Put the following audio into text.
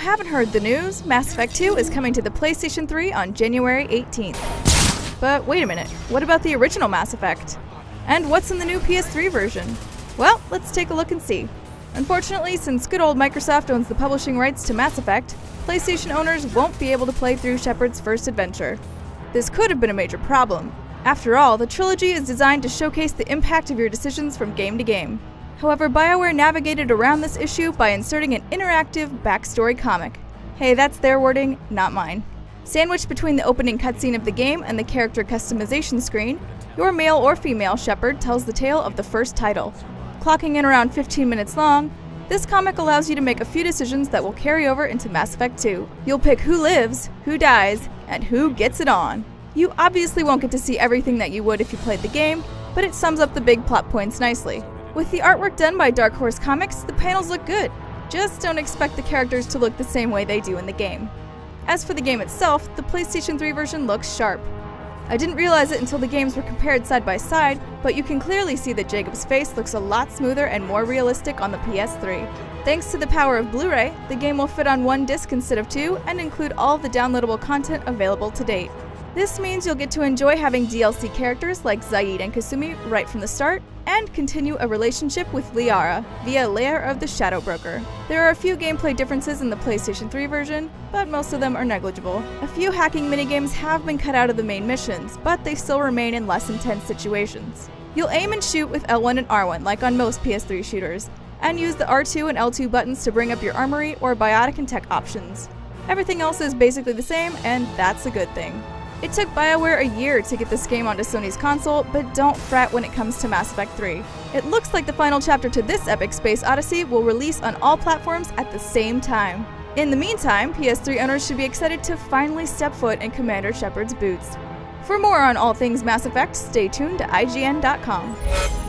haven't heard the news, Mass Effect 2 is coming to the PlayStation 3 on January 18th. But wait a minute, what about the original Mass Effect? And what's in the new PS3 version? Well, let's take a look and see. Unfortunately, since good old Microsoft owns the publishing rights to Mass Effect, PlayStation owners won't be able to play through Shepard's first adventure. This could have been a major problem. After all, the trilogy is designed to showcase the impact of your decisions from game to game. However, BioWare navigated around this issue by inserting an interactive backstory comic. Hey, that's their wording, not mine. Sandwiched between the opening cutscene of the game and the character customization screen, your male or female Shepard tells the tale of the first title. Clocking in around 15 minutes long, this comic allows you to make a few decisions that will carry over into Mass Effect 2. You'll pick who lives, who dies, and who gets it on. You obviously won't get to see everything that you would if you played the game, but it sums up the big plot points nicely. With the artwork done by Dark Horse Comics, the panels look good. Just don't expect the characters to look the same way they do in the game. As for the game itself, the PlayStation 3 version looks sharp. I didn't realize it until the games were compared side by side, but you can clearly see that Jacob's face looks a lot smoother and more realistic on the PS3. Thanks to the power of Blu-ray, the game will fit on one disc instead of two and include all of the downloadable content available to date. This means you'll get to enjoy having DLC characters like Zaid and Kasumi right from the start, and continue a relationship with Liara via Lair of the Shadow Broker. There are a few gameplay differences in the PlayStation 3 version, but most of them are negligible. A few hacking minigames have been cut out of the main missions, but they still remain in less intense situations. You'll aim and shoot with L1 and R1 like on most PS3 shooters, and use the R2 and L2 buttons to bring up your armory or biotic and tech options. Everything else is basically the same, and that's a good thing. It took BioWare a year to get this game onto Sony's console, but don't fret when it comes to Mass Effect 3. It looks like the final chapter to this epic space odyssey will release on all platforms at the same time. In the meantime, PS3 owners should be excited to finally step foot in Commander Shepard's boots. For more on all things Mass Effect, stay tuned to IGN.com.